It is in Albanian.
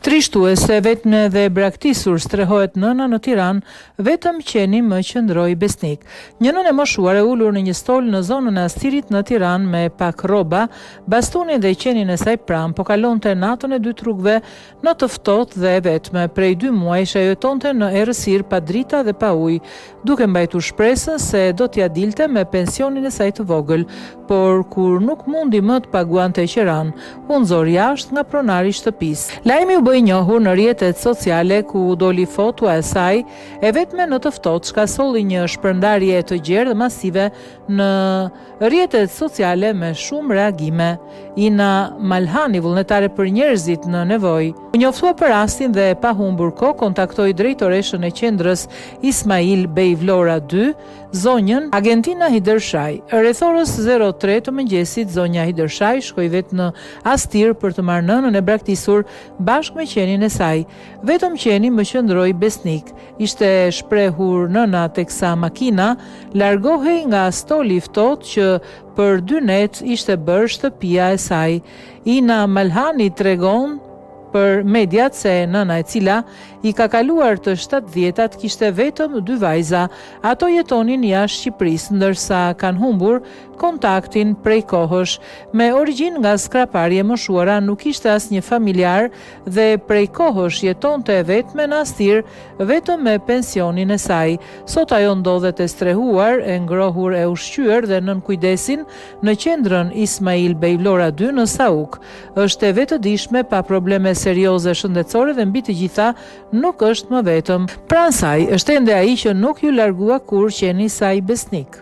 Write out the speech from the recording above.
Trishtuese vetme dhe braktisur strehohet nëna në Tiranë, vetëm qeni më qëndroi besnik. Një nënë e moshuar e ulur në një stol në zonën e Astirit në Tiranë me pak rroba, bastonin dhe qenin e saj pram, po kalonte natën e 2 rrugëve në të ftohtë dhe e vetme. Prej 2 muajsh ajo jetonte në errësirë pa drita dhe pa ujë, duke mbajtur shpresën se do t'ia dilte me pensionin e saj të vogël, por kur nuk mundi më të paguante qeran, u nxor jashtë nga pronari i shtëpisë. Lajmi u bë i njohur në rrjetet sociale ku doli fotoa e saj e vetme në të ftohtë, çka solli një shpërndarje të gjerë dhe masive në rrjetet sociale me shumë reagime. Ina Malhani, vullnetare për njerëzit në nevojë, u njoftua për rastin dhe pa humbur kohë kontaktoi drejtoreshën e qendrës Ismail Bey Vlora 2, zonjën Argentina Hidershaj. Rreth orës 03 të mëngjesit, zonja Hidershaj shkoi vetë në Astir për të marrë nënën e braktisur bashkë me qenin e saj. Vetëm qeni më qëndroi besnik. Ishte shprehur nëna teksa makina largohej nga stoli i ftohtë që për 2 net ishte bërë shtëpia e saj. Ina Malhani tregon për mediat se nëna e cila i ka kaluar të 70-tat kishte vetëm 2 vajza. Ato jetonin jashtë Shqipërisë, ndërsa kanë humbur kontaktin prej kohësh. Me origjinë nga skraparje moshuara, nuk ishte asnjë familjar dhe prej kohësh jetonte vetme në Astir, vetëm me pensionin e saj. Sot ajo ndodhet e strehuar, e ngrohur e ushqyer dhe nën kujdesin në qendrën Ismail Bey Vlora 2 në Sauk. Është e vetëdijshme, pa probleme serioze shëndetësore dhe mbi të gjitha nuk është më vetëm. Pranë saj është ende ai që nuk ju largua kur qeni saj besnik.